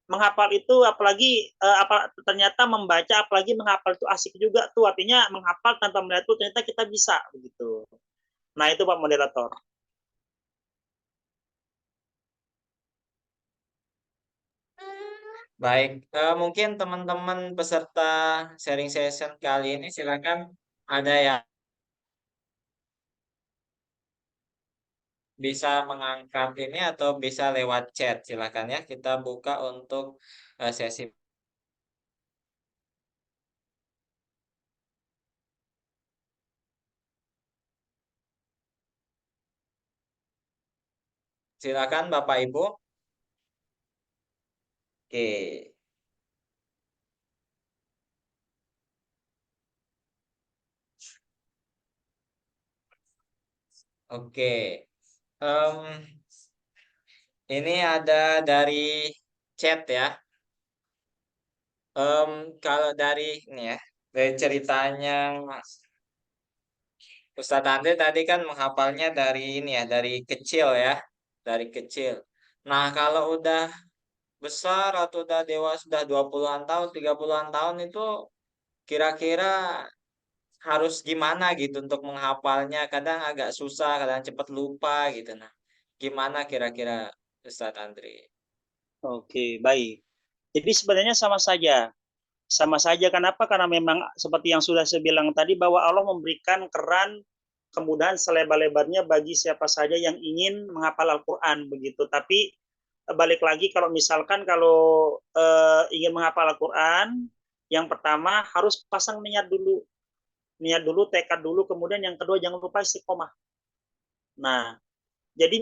menghafal itu apalagi ternyata membaca apalagi menghafal itu asik juga tuh, artinya menghafal tanpa melihat tuh ternyata kita bisa begitu. Nah, itu Pak moderator. baik, mungkin teman-teman peserta sharing session kali ini silakan ada yang bisa mengangkat ini atau bisa lewat chat silakan ya kita buka untuk sesi silakan Bapak Ibu. Oke, oke. Em, ini ada dari chat ya. Kalau dari ini ya, dari ceritanya Mas Ustadz Andre tadi kan menghafalnya dari ini ya, dari kecil ya, dari kecil. Nah, kalau udah besar atau udah dewasa, sudah 20-an tahun, 30-an tahun itu kira-kira harus gimana gitu untuk menghafalnya? Kadang agak susah, kadang cepat lupa gitu. Nah, gimana kira-kira Ustadz Andre? Oke, baik. Jadi sebenarnya sama saja. Sama saja, kenapa? Karena memang seperti yang sudah saya bilang tadi, bahwa Allah memberikan keran kemudahan selebar-lebarnya bagi siapa saja yang ingin menghafal Al-Quran begitu. Tapi balik lagi, kalau misalkan ingin menghafal Al-Quran, yang pertama harus pasang niat dulu, tekad dulu, kemudian yang kedua jangan lupa istiqomah. Nah, jadi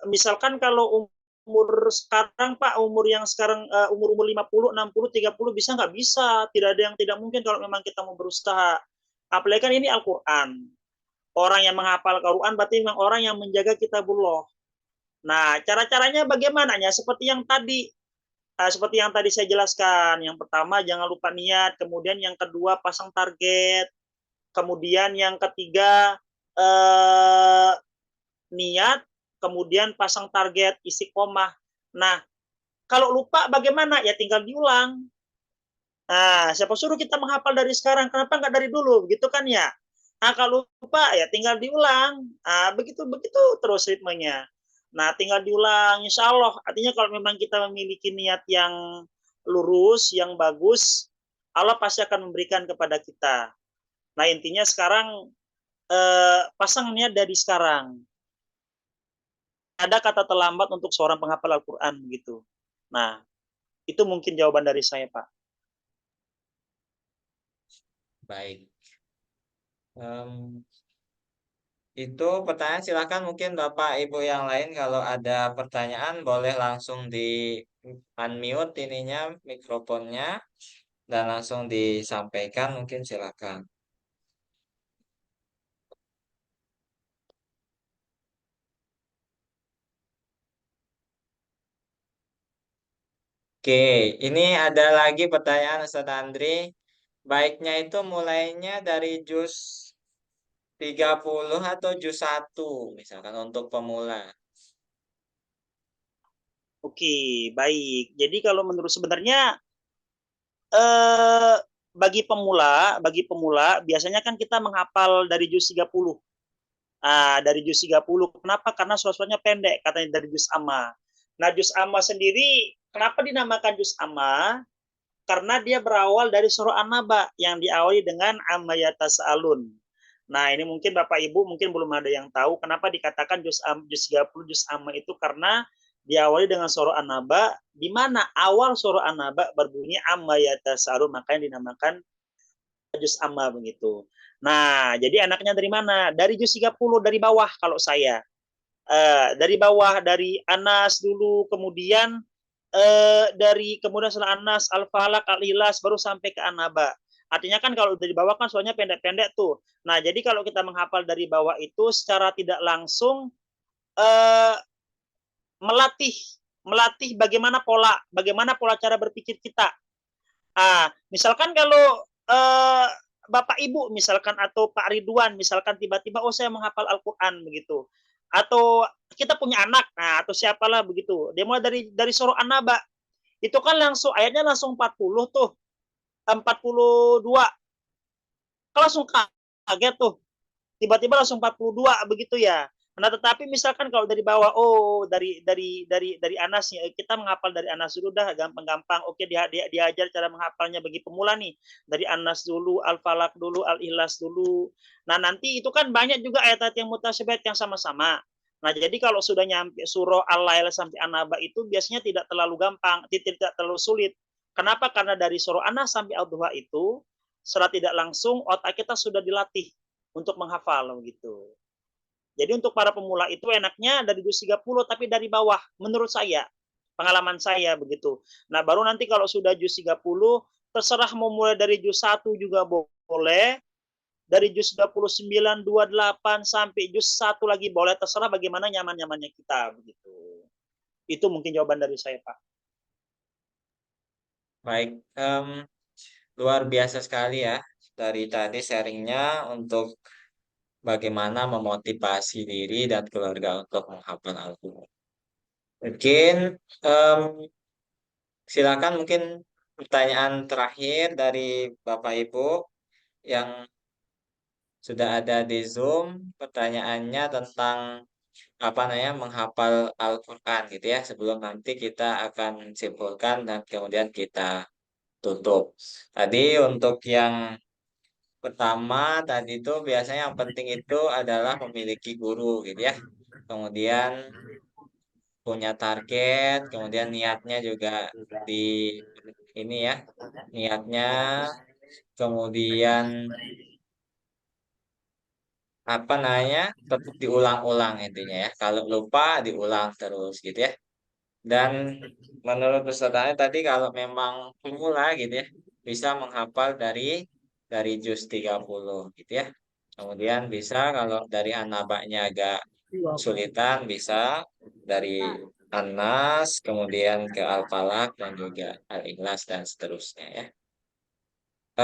misalkan kalau umur sekarang Pak, umur yang sekarang umur 50, 60, 30 bisa nggak? Bisa. Tidak ada yang tidak mungkin kalau memang kita mau berusaha. Apalagi kan ini Al-Quran. Orang yang menghafal Al-Quran berarti memang orang yang menjaga kitabullah. Nah, cara-caranya bagaimana ya? Seperti yang tadi saya jelaskan. Yang pertama, jangan lupa niat. Kemudian yang kedua, pasang target. Kemudian yang ketiga, eh, niat. Kemudian pasang target, istiqomah. Nah, kalau lupa bagaimana? Ya tinggal diulang. Nah, siapa suruh kita menghafal dari sekarang? Kenapa nggak dari dulu? Gitu kan ya? Nah, kalau lupa ya tinggal diulang. Nah, begitu terus ritmenya. Nah, tinggal diulang, insya Allah. Artinya kalau memang kita memiliki niat yang lurus, yang bagus, Allah pasti akan memberikan kepada kita. Nah, intinya sekarang pasang niat dari sekarang. Ada kata terlambat untuk seorang penghafal Al-Quran begitu. Nah, itu mungkin jawaban dari saya, Pak. Baik. Em, itu pertanyaan silakan mungkin Bapak Ibu yang lain kalau ada pertanyaan boleh langsung di unmute ininya mikrofonnya dan langsung disampaikan mungkin silakan. Oke, ini ada lagi pertanyaan Ustaz Andri. Baiknya itu mulainya dari juz 30 atau juz 1 misalkan untuk pemula. Oke, baik. Jadi kalau menurut sebenarnya eh bagi pemula biasanya kan kita menghafal dari juz 30. Dari juz 30. Kenapa? Karena surat-suratnya pendek katanya dari juz amma. Nah, juz amma sendiri kenapa dinamakan juz amma? Karena dia berawal dari surah An-Naba yang diawali dengan amma yatasaalun. Nah, ini mungkin Bapak Ibu mungkin belum ada yang tahu kenapa dikatakan juz 30 juz amma itu karena diawali dengan surah An-Naba di mana awal surah An-Naba berbunyi amma yatasaalun, makanya dinamakan juz amma begitu. Nah, jadi anaknya dari mana? Dari juz 30 dari bawah kalau saya. Dari bawah dari Anas dulu, kemudian dari kemudian setelah Anas, Al-Falak, Al-Ilas baru sampai ke An-Naba. Artinya kan kalau dari bawah kan soalnya pendek-pendek tuh. Nah, jadi kalau kita menghafal dari bawah itu secara tidak langsung eh, melatih melatih bagaimana pola cara berpikir kita. Misalkan kalau Bapak Ibu misalkan atau Pak Ridwan misalkan tiba-tiba saya menghafal Al-Qur'an begitu. Atau kita punya anak, nah atau siapalah begitu. Dia mulai dari surah An-Naba. Itu kan langsung ayatnya langsung 40 tuh. 42. Kan langsung kaget tuh. Tiba-tiba langsung 42 begitu ya. Nah, tetapi misalkan kalau dari bawah, dari Anas kita menghafal dari Anas dulu dah, gampang-gampang. Oke, diajar cara menghafalnya bagi pemula nih. Dari Anas dulu, Al-Falak dulu, Al-Ikhlas dulu. Nah, nanti itu kan banyak juga ayat-ayat yang mutasyabihat yang sama-sama. Nah, jadi kalau sudah nyampe surah Al-Lail sampai An-Naba itu biasanya tidak terlalu gampang, tidak terlalu sulit. Kenapa? Karena dari surah Anas sampai Al-Duha itu secara tidak langsung otak kita sudah dilatih untuk menghafal gitu. Jadi untuk para pemula itu enaknya dari juz 30 tapi dari bawah menurut saya. Pengalaman saya begitu. Nah, baru nanti kalau sudah juz 30 terserah mau mulai dari juz 1 juga boleh, dari juz 29, 28 sampai juz 1 lagi boleh, terserah bagaimana nyaman-nyamannya kita begitu. Itu mungkin jawaban dari saya, Pak. Baik, luar biasa sekali ya dari tadi sharingnya untuk bagaimana memotivasi diri dan keluarga untuk menghafal Al-Quran. Mungkin em, silakan mungkin pertanyaan terakhir dari Bapak Ibu yang sudah ada di Zoom. Pertanyaannya tentang apa namanya menghafal Al-Quran gitu ya. Sebelum nanti kita akan simpulkan dan kemudian kita tutup. Tadi untuk yang pertama tadi itu biasanya yang penting itu adalah memiliki guru gitu ya. Kemudian punya target, kemudian niatnya juga di ini ya, niatnya kemudian apa namanya tetap diulang-ulang intinya ya. Kalau lupa diulang terus gitu ya. Dan menurut pesertanya tadi kalau memang pemula gitu ya, bisa menghafal dari juz 30 gitu ya. Kemudian bisa kalau dari anabaknya agak kesulitan bisa dari An-Nas, kemudian ke Al-Falaq dan juga Al-Ikhlas dan seterusnya ya.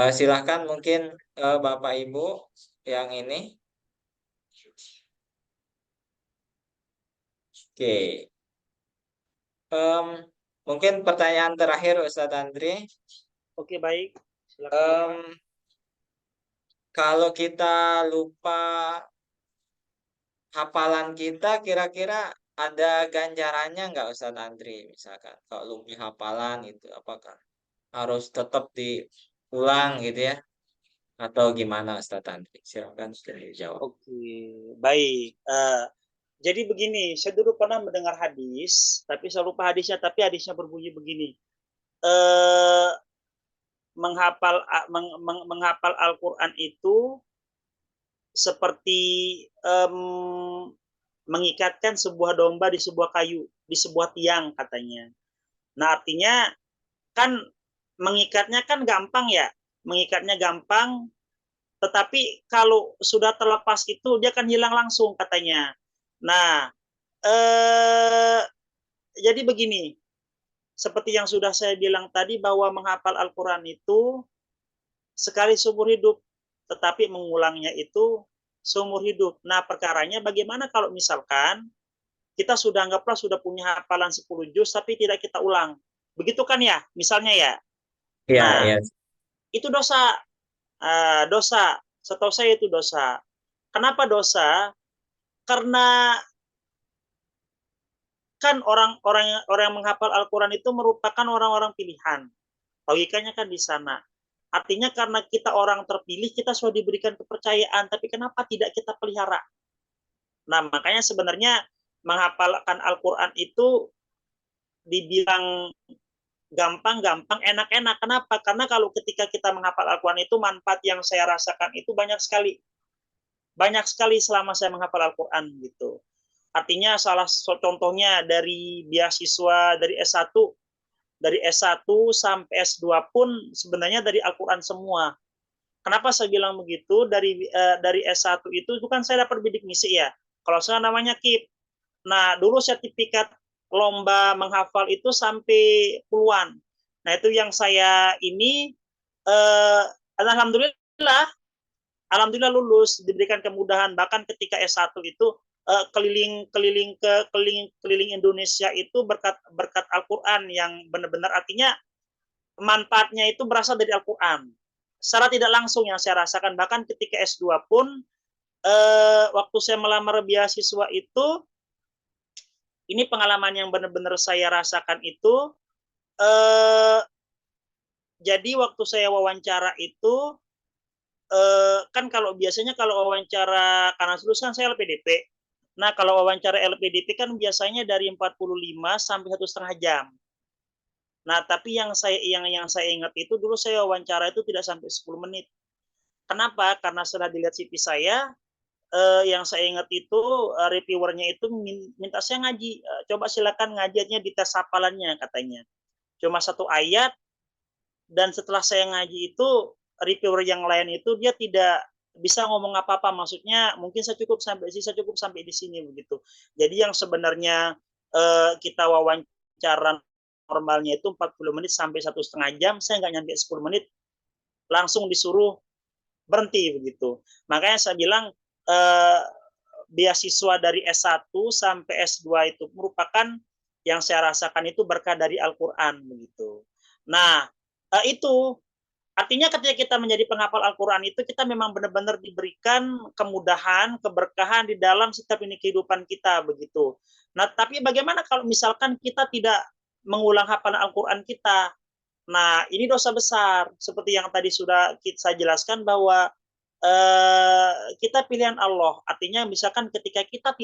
Silahkan mungkin Bapak Ibu yang ini. Oke. Em, Mungkin pertanyaan terakhir Ustadz Andri. Oke, baik. Silakan Bapak. Em, Kalau kita lupa hafalan kita, kira-kira ada ganjarannya nggak Ustadz Andri? Misalkan kalau lupa hafalan itu apakah harus tetap diulang gitu ya? Atau gimana Ustadz Andri? Silakan sudah dijawab. Oke, baik. Jadi begini, saya dulu pernah mendengar hadis, tapi saya lupa hadisnya, tapi hadisnya berbunyi begini. Eh, menghafal Al-Quran itu seperti mengikatkan sebuah domba di sebuah kayu, di sebuah tiang katanya. Nah, artinya kan mengikatnya kan gampang ya, mengikatnya gampang, tetapi kalau sudah terlepas itu dia akan hilang langsung katanya. Nah, jadi begini, seperti yang sudah saya bilang tadi bahwa menghafal Al-Quran itu sekali seumur hidup, tetapi mengulangnya itu seumur hidup. Nah, perkaranya bagaimana kalau misalkan kita sudah anggaplah sudah punya hafalan 10 juz tapi tidak kita ulang. Begitu kan ya, misalnya ya. Iya, Nah, iya. itu dosa. Dosa. Setahu saya itu dosa. Kenapa dosa? Karena kan orang-orang yang menghafal Al-Quran itu merupakan orang-orang pilihan. Logikanya kan di sana. Artinya karena kita orang terpilih, kita sudah diberikan kepercayaan, tapi kenapa tidak kita pelihara? Nah, makanya sebenarnya menghafalkan Al-Quran itu dibilang gampang-gampang, enak-enak. Kenapa? Karena kalau ketika kita menghafal Al-Quran itu, manfaat yang saya rasakan itu banyak sekali. Banyak sekali selama saya menghafal Al-Quran gitu. Artinya salah contohnya dari beasiswa dari S1, dari S1 sampai S2 pun sebenarnya dari Al-Quran semua. Kenapa saya bilang begitu? Dari S1 itu kan saya dapat bidik misi ya. Kalau saya namanya KIP. Nah, dulu sertifikat lomba menghafal itu sampai puluhan. Nah, itu yang saya ini alhamdulillah alhamdulillah lulus, diberikan kemudahan, bahkan ketika S1 itu keliling Indonesia itu berkat berkat Al-Qur'an yang benar-benar artinya manfaatnya itu berasal dari Al-Qur'an. Secara tidak langsung yang saya rasakan, bahkan ketika S2 pun waktu saya melamar beasiswa itu ini pengalaman yang benar-benar saya rasakan itu jadi waktu saya wawancara itu kan kalau biasanya kalau wawancara karena dulu kan saya LPDP. Nah, kalau wawancara LPDP kan biasanya dari 45 sampai 1,5 jam. Nah, tapi yang saya ingat itu dulu saya wawancara itu tidak sampai 10 menit. Kenapa? Karena setelah dilihat CV saya, yang saya ingat itu reviewernya itu minta saya ngaji. Coba silakan ngajinya di tes hafalannya katanya. Cuma satu ayat dan setelah saya ngaji itu reviewer yang lain itu dia tidak bisa ngomong apa-apa, maksudnya mungkin saya cukup sampai di sini begitu. Jadi yang sebenarnya kita wawancara normalnya itu 40 menit sampai 1,5 jam, saya nggak nyampe 10 menit langsung disuruh berhenti begitu. Makanya saya bilang beasiswa dari S1 sampai S2 itu merupakan yang saya rasakan itu berkah dari Al-Quran begitu. Nah, itu artinya ketika kita menjadi penghafal Al-Quran itu kita memang benar-benar diberikan kemudahan, keberkahan di dalam setiap ini kehidupan kita begitu. Nah, tapi bagaimana kalau misalkan kita tidak mengulang hafalan Al-Quran kita? Nah, ini dosa besar. Seperti yang tadi sudah saya jelaskan bahwa kita pilihan Allah. Artinya misalkan ketika kita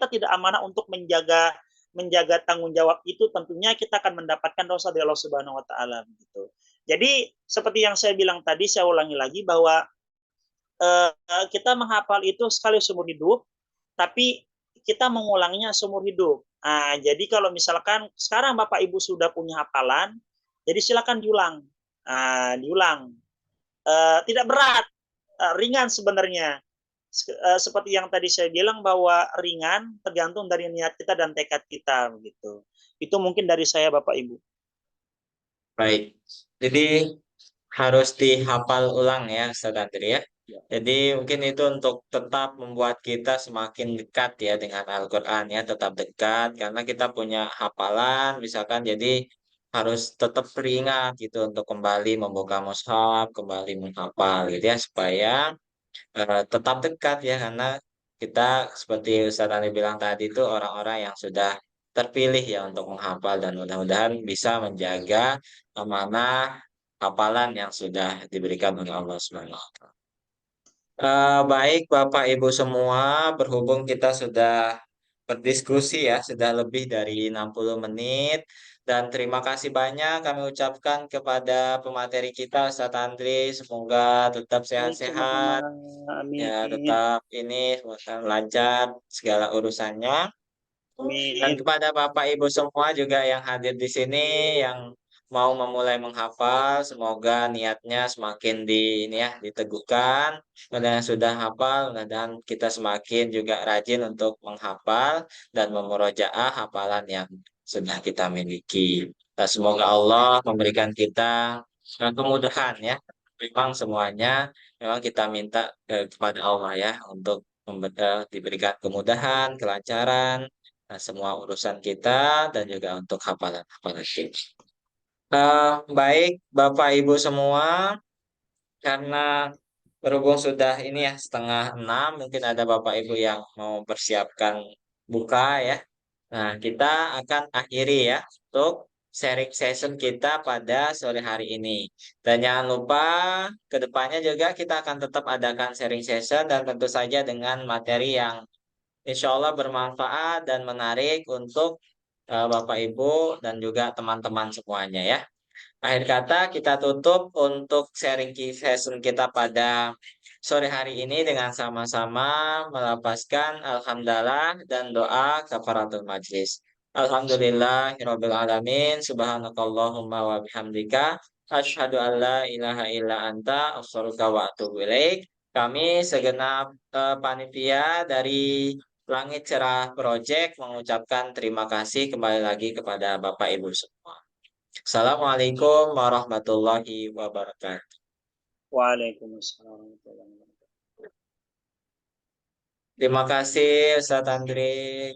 tidak amanah untuk menjaga tanggung jawab itu, tentunya kita akan mendapatkan dosa dari Allah Subhanahu wa taala gitu. Jadi seperti yang saya bilang tadi, saya ulangi lagi bahwa kita menghafal itu sekali seumur hidup, tapi kita mengulangnya seumur hidup. Nah, jadi kalau misalkan sekarang Bapak Ibu sudah punya hafalan, jadi silakan diulang. Diulang. Tidak berat, ringan sebenarnya. seperti yang tadi saya bilang bahwa ringan tergantung dari niat kita dan tekad kita gitu. Itu mungkin dari saya Bapak Ibu. Baik. Jadi harus dihafal ulang ya, Ustaz Andri ya. Ya. Jadi mungkin itu untuk tetap membuat kita semakin dekat ya dengan Al-Quran ya, tetap dekat karena kita punya hafalan misalkan jadi harus tetap teringat gitu untuk kembali membuka mushaf, kembali menghafal gitu ya supaya tetap dekat ya karena kita seperti Ustaz Ali bilang tadi itu orang-orang yang sudah terpilih ya untuk menghafal dan mudah-mudahan bisa menjaga amanah hafalan yang sudah diberikan oleh Allah Subhanahu wa taala. Baik Bapak Ibu semua, berhubung kita sudah berdiskusi ya, sudah lebih dari 60 menit dan terima kasih banyak kami ucapkan kepada pemateri kita Ustaz Andri, semoga tetap Baik, sama-sama. sehat-sehat. Ya, Amin. tetap ini semoga lancar segala urusannya. Dan Amin. kepada Bapak Ibu semua juga yang hadir di sini, yang mau memulai menghafal, semoga niatnya semakin ini ya, diteguhkan. Dan yang sudah hafal, dan kita semakin juga rajin untuk menghafal dan memurojaah hafalan yang sudah kita miliki. Dan semoga Allah memberikan kita kemudahan ya. Memang semuanya memang kita minta kepada Allah ya untuk diberikan kemudahan, kelancaran, semua urusan kita dan juga untuk hafalan-hafalan kita. Baik Bapak Ibu semua, karena berhubung sudah ini ya setengah 6, mungkin ada Bapak Ibu yang mau persiapkan buka ya. Nah, kita akan akhiri ya untuk sharing session kita pada sore hari ini. Dan jangan lupa ke depannya juga kita akan tetap adakan sharing session dan tentu saja dengan materi yang insya Allah bermanfaat dan menarik untuk Bapak Ibu dan juga teman-teman semuanya ya. Akhir kata kita tutup untuk sharing session kita pada sore hari ini dengan sama-sama melapaskan alhamdulillah dan doa kafaratul majlis. Alhamdulillahirabbil alamin subhanakallahumma wa bihamdika asyhadu an la ilaha illa anta astaghfiruka wa atubu ilaik. Kami segenap panitia dari Langit Cerah Project mengucapkan terima kasih kembali lagi kepada Bapak Ibu semua. Assalamualaikum warahmatullahi wabarakatuh. Waalaikumsalam warahmatullahi wabarakatuh. Terima kasih Ustaz Andri.